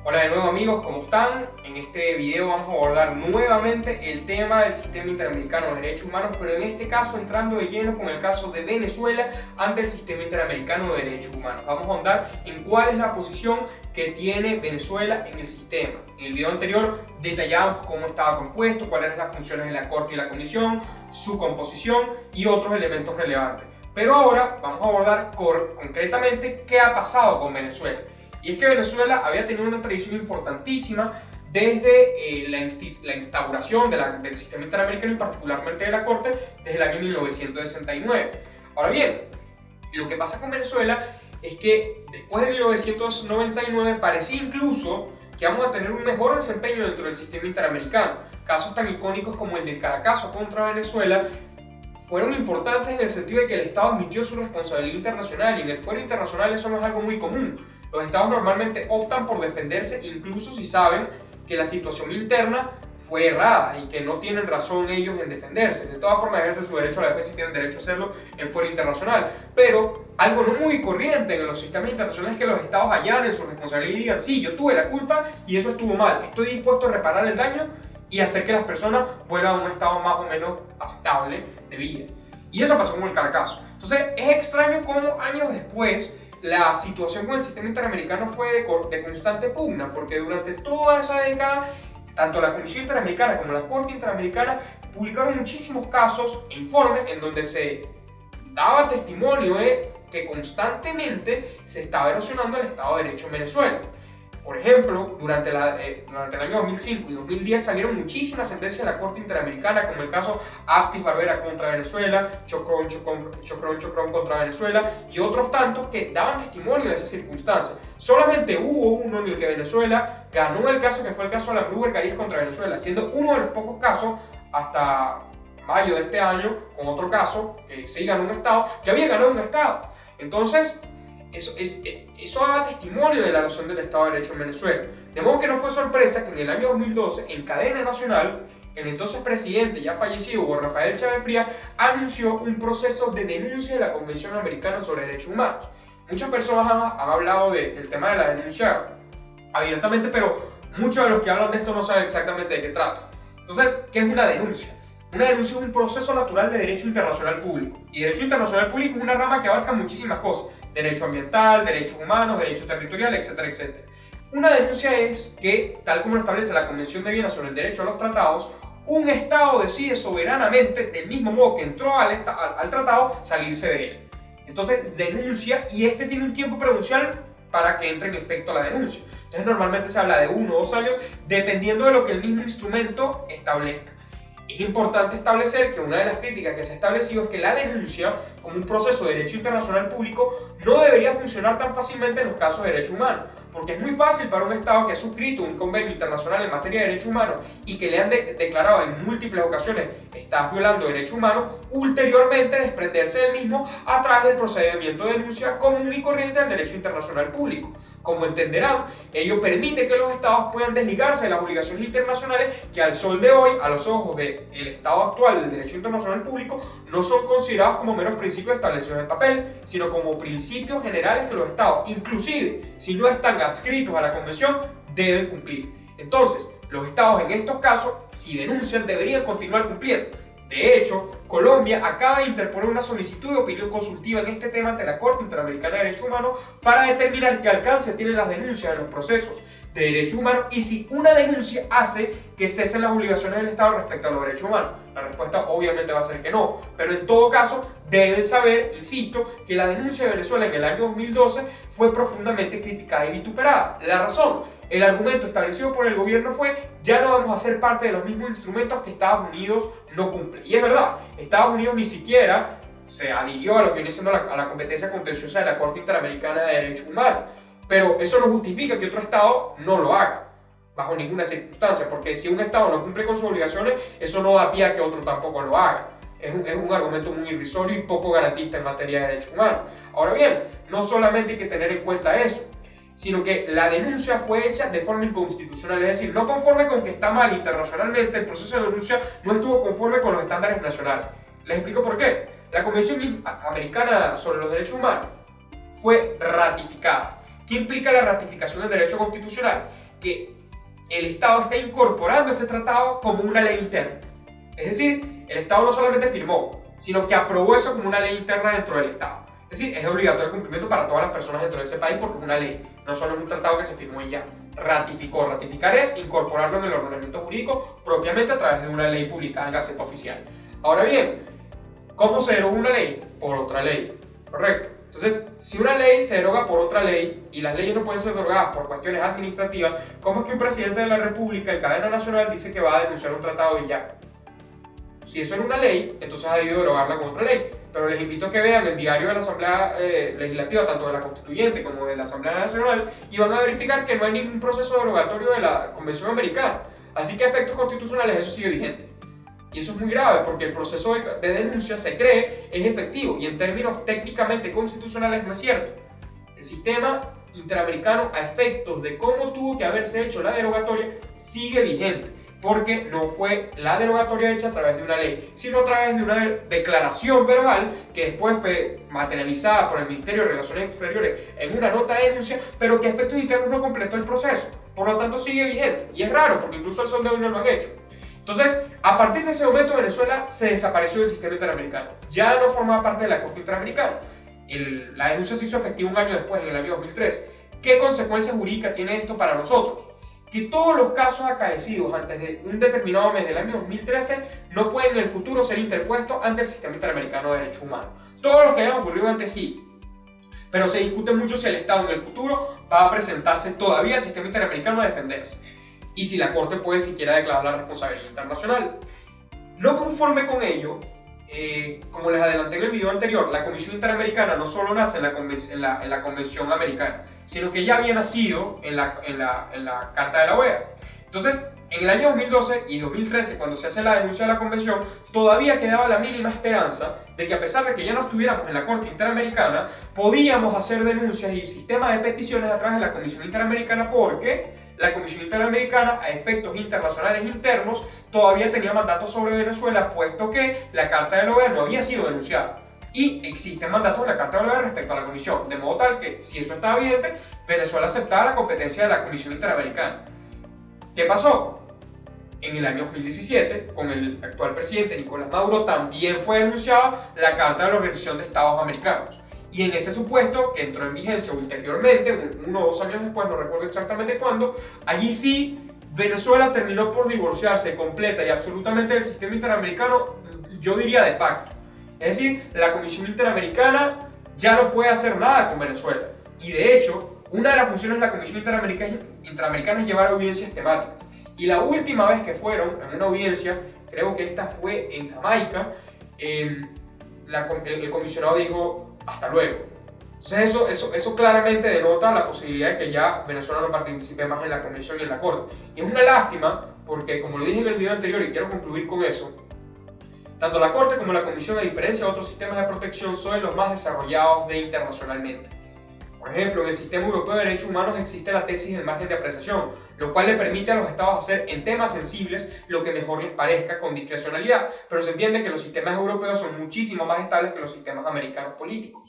Hola de nuevo amigos, ¿cómo están? En este video vamos a abordar nuevamente el tema del sistema interamericano de derechos humanos, pero en este caso entrando de lleno con el caso de Venezuela ante el sistema interamericano de derechos humanos. Vamos a ahondar en cuál es la posición que tiene Venezuela en el sistema. En el video anterior detallamos cómo estaba compuesto, cuáles eran las funciones de la Corte y la Comisión, su composición y otros elementos relevantes. Pero ahora vamos a abordar concretamente qué ha pasado con Venezuela. Y es que Venezuela había tenido una tradición importantísima desde la instauración del sistema interamericano y particularmente de la Corte desde el año 1969. Ahora bien, lo que pasa con Venezuela es que después de 1999 parecía incluso que vamos a tener un mejor desempeño dentro del sistema interamericano. Casos tan icónicos como el del Caracazo contra Venezuela fueron importantes en el sentido de que el Estado admitió su responsabilidad internacional, y en el fuero internacional eso no es algo muy común. Los estados normalmente optan por defenderse incluso si saben que la situación interna fue errada y que no tienen razón ellos en defenderse. De todas formas ejercen su derecho a la defensa y tienen derecho a hacerlo en fuero internacional. Pero algo no muy corriente en los sistemas internacionales es que los estados allanen su responsabilidad y digan: sí, yo tuve la culpa y eso estuvo mal, estoy dispuesto a reparar el daño y hacer que las personas vuelvan a un estado más o menos aceptable de vida. Y eso pasó con el Caracazo. Entonces es extraño cómo años después la situación con el sistema interamericano fue de constante pugna, porque durante toda esa década tanto la Comisión Interamericana como la Corte Interamericana publicaron muchísimos casos e informes en donde se daba testimonio de que constantemente se estaba erosionando el Estado de Derecho en Venezuela. Por ejemplo, durante el año 2005 y 2010 salieron muchísimas sentencias de la Corte Interamericana, como el caso Aptis Barbera contra Venezuela, Chocrón contra Venezuela y otros tantos que daban testimonio de esas circunstancias. Solamente hubo uno en el que Venezuela ganó el caso, que fue el caso de la Gruber Carías contra Venezuela, siendo uno de los pocos casos hasta mayo de este año, con otro caso que sí ganó un Estado, que había ganado un Estado. Entonces, eso da testimonio de la erosión del Estado de Derecho en Venezuela. De modo que no fue sorpresa que en el año 2012, en cadena nacional, el entonces presidente ya fallecido, Hugo Rafael Chávez Frías, anunció un proceso de denuncia de la Convención Americana sobre Derechos Humanos. Muchas personas han hablado del tema de la denuncia abiertamente, pero muchos de los que hablan de esto no saben exactamente de qué trata. Entonces, ¿qué es una denuncia? Una denuncia es un proceso natural de derecho internacional público. Y derecho internacional público es una rama que abarca muchísimas cosas: derecho ambiental, derechos humanos, derecho territorial, etcétera, etcétera. Una denuncia es que, tal como lo establece la Convención de Viena sobre el derecho a los tratados, un Estado decide soberanamente, del mismo modo que entró al tratado, salirse de él. Entonces denuncia, y este tiene un tiempo prudencial para que entre en efecto la denuncia. Entonces normalmente se habla de 1 o 2 años, dependiendo de lo que el mismo instrumento establezca. Es importante establecer que una de las críticas que se ha establecido es que la denuncia, como un proceso de derecho internacional público, no debería funcionar tan fácilmente en los casos de derechos humanos, porque es muy fácil para un Estado que ha suscrito un convenio internacional en materia de derechos humanos y que le han declarado en múltiples ocasiones estás violando derechos humanos, ulteriormente desprenderse del mismo a través del procedimiento de denuncia común y corriente del derecho internacional público. Como entenderán, ello permite que los estados puedan desligarse de las obligaciones internacionales que al sol de hoy, a los ojos del estado actual del derecho internacional público, no son considerados como meros principios establecidos en papel, sino como principios generales que los estados, inclusive si no están adscritos a la convención, deben cumplir. Entonces, los estados en estos casos, si denuncian, deberían continuar cumpliendo. De hecho, Colombia acaba de interponer una solicitud de opinión consultiva en este tema ante la Corte Interamericana de Derechos Humanos para determinar qué alcance tienen las denuncias en los procesos de derechos humanos y si una denuncia hace que cesen las obligaciones del Estado respecto a los derechos humanos. La respuesta obviamente va a ser que no, pero en todo caso deben saber, insisto, que la denuncia de Venezuela en el año 2012 fue profundamente criticada y vituperada. La razón: el argumento establecido por el gobierno fue: ya no vamos a ser parte de los mismos instrumentos que Estados Unidos no cumple. Y es verdad, Estados Unidos ni siquiera se adhirió a lo que viene siendo a la competencia contenciosa de la Corte Interamericana de Derechos Humanos. Pero eso no justifica que otro Estado no lo haga, bajo ninguna circunstancia, porque si un Estado no cumple con sus obligaciones, eso no da pie a que otro tampoco lo haga. Es un argumento muy irrisorio y poco garantista en materia de derechos humanos. Ahora bien, no solamente hay que tener en cuenta eso, sino que la denuncia fue hecha de forma inconstitucional, es decir, no conforme con que está mal internacionalmente, el proceso de denuncia no estuvo conforme con los estándares nacionales. Les explico por qué. La Convención Americana sobre los Derechos Humanos fue ratificada. ¿Qué implica la ratificación del derecho constitucional? que el Estado está incorporando ese tratado como una ley interna. Es decir, el Estado no solamente firmó, sino que aprobó eso como una ley interna dentro del Estado. Es decir, es obligatorio el cumplimiento para todas las personas dentro de ese país porque es una ley, no solo es un tratado que se firmó y ya. Ratificó. Ratificar es incorporarlo en el ordenamiento jurídico propiamente a través de una ley publicada en Gaceta Oficial. Ahora bien, ¿cómo se deroga una ley? Por otra ley, ¿correcto? Entonces, si una ley se deroga por otra ley y las leyes no pueden ser derogadas por cuestiones administrativas, ¿cómo es que un presidente de la República en cadena nacional dice que va a denunciar un tratado y ya? Si eso era una ley, entonces ha debido derogarla con otra ley. Pero les invito a que vean el diario de la Asamblea Legislativa, tanto de la Constituyente como de la Asamblea Nacional, y van a verificar que no hay ningún proceso derogatorio de la Convención Americana. Así que a efectos constitucionales eso sigue vigente. Y eso es muy grave porque el proceso de denuncia se cree es efectivo y en términos técnicamente constitucionales no es cierto. El sistema interamericano a efectos de cómo tuvo que haberse hecho la derogatoria sigue vigente porque no fue la derogatoria hecha a través de una ley, sino a través de una declaración verbal que después fue materializada por el Ministerio de Relaciones Exteriores en una nota de denuncia, pero que a efectos internos no completó el proceso. Por lo tanto sigue vigente. Y es raro porque incluso el Sol de hoy no lo han hecho. Entonces, a partir de ese momento Venezuela se desapareció del sistema interamericano. Ya no formaba parte de la Corte Interamericana. La denuncia se hizo efectiva un año después, en el año 2013. ¿Qué consecuencias jurídicas tiene esto para nosotros? Que todos los casos acaecidos antes de un determinado mes del año 2013 no pueden en el futuro ser interpuestos ante el sistema interamericano de derechos humanos. Todos los que hayan ocurrido antes sí. Pero se discute mucho si el Estado en el futuro va a presentarse todavía al sistema interamericano a defenderse. Y si la Corte puede siquiera declarar la responsabilidad internacional. No conforme con ello, como les adelanté en el video anterior, la Comisión Interamericana no solo nace en la Convención Americana, sino que ya había nacido en la Carta de la OEA. Entonces, en el año 2012 y 2013, cuando se hace la denuncia de la Convención, todavía quedaba la mínima esperanza de que a pesar de que ya no estuviéramos en la Corte Interamericana, podíamos hacer denuncias y sistemas de peticiones a través de la Comisión Interamericana porque la Comisión Interamericana, a efectos internacionales internos, todavía tenía mandato sobre Venezuela, puesto que la Carta de la OEA no había sido denunciada. Y existen mandatos de la Carta de la OEA respecto a la Comisión, de modo tal que, si eso estaba vigente, Venezuela aceptaba la competencia de la Comisión Interamericana. ¿Qué pasó? En el año 2017, con el actual presidente Nicolás Maduro, también fue denunciada la Carta de la Organización de Estados Americanos. Y en ese supuesto, que entró en vigencia ulteriormente, 1 o 2 años después, no recuerdo exactamente cuándo, allí sí Venezuela terminó por divorciarse completa y absolutamente del sistema interamericano, yo diría de facto. Es decir, la Comisión Interamericana ya no puede hacer nada con Venezuela. Y de hecho, una de las funciones de la Comisión Interamericana es llevar audiencias temáticas. Y la última vez que fueron en una audiencia, creo que esta fue en Jamaica, el comisionado dijo: hasta luego. Entonces eso claramente denota la posibilidad de que ya Venezuela no participe más en la Convención y en la Corte. Y es una lástima porque, como lo dije en el video anterior y quiero concluir con eso, tanto la Corte como la Comisión, a diferencia de otros sistemas de protección, son los más desarrollados internacionalmente. Por ejemplo, en el sistema europeo de derechos humanos existe la tesis del margen de apreciación, lo cual le permite a los estados hacer en temas sensibles lo que mejor les parezca con discrecionalidad, pero se entiende que los sistemas europeos son muchísimo más estables que los sistemas americanos políticos.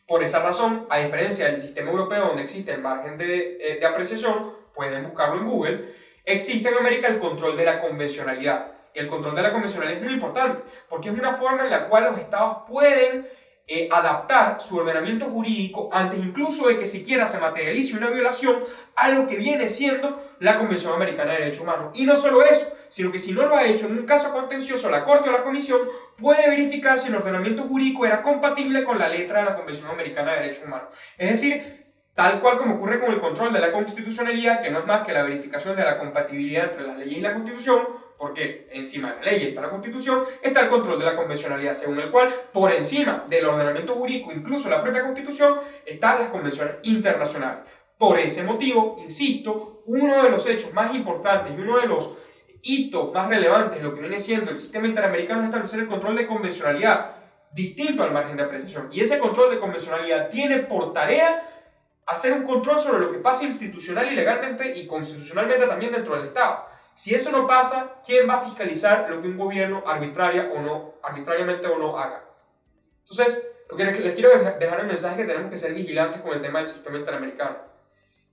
Por esa razón, a diferencia del sistema europeo donde existe el margen de apreciación, pueden buscarlo en Google, existe en América el control de la convencionalidad. Y el control de la convencionalidad es muy importante porque es una forma en la cual los estados pueden adaptar su ordenamiento jurídico antes incluso de que siquiera se materialice una violación a lo que viene siendo la Convención Americana de Derechos Humanos. Y no solo eso, sino que si no lo ha hecho en un caso contencioso, la Corte o la Comisión puede verificar si el ordenamiento jurídico era compatible con la letra de la Convención Americana de Derechos Humanos. Es decir, tal cual como ocurre con el control de la constitucionalidad, que no es más que la verificación de la compatibilidad entre las leyes y la Constitución, porque encima de la ley está la Constitución, está el control de la convencionalidad, según el cual, por encima del ordenamiento jurídico, incluso la propia Constitución, están las convenciones internacionales. Por ese motivo, insisto, uno de los hechos más importantes y uno de los hitos más relevantes de lo que viene siendo el sistema interamericano es establecer el control de convencionalidad, distinto al margen de apreciación. Y ese control de convencionalidad tiene por tarea hacer un control sobre lo que pasa institucional y legalmente y constitucionalmente también dentro del Estado. Si eso no pasa, ¿quién va a fiscalizar lo que un gobierno arbitrariamente o no haga? Entonces, lo que les quiero dejar el mensaje es que tenemos que ser vigilantes con el tema del sistema interamericano.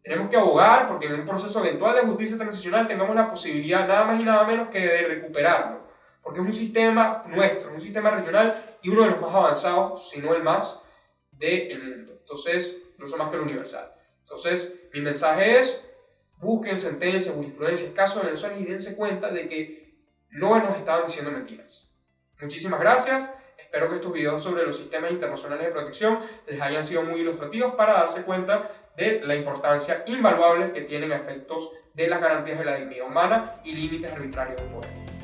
Tenemos que abogar porque en un proceso eventual de justicia transicional tengamos la posibilidad nada más y nada menos que de recuperarlo, porque es un sistema nuestro, un sistema regional y uno de los más avanzados, si no el más, del mundo. Entonces, incluso más que el universal. Entonces, mi mensaje es, busquen sentencias, jurisprudencias, casos de Venezuela y dense cuenta de que no nos estaban diciendo mentiras. Muchísimas gracias. Espero que estos videos sobre los sistemas internacionales de protección les hayan sido muy ilustrativos para darse cuenta de la importancia invaluable que tienen a efectos de las garantías de la dignidad humana y límites arbitrarios del poder.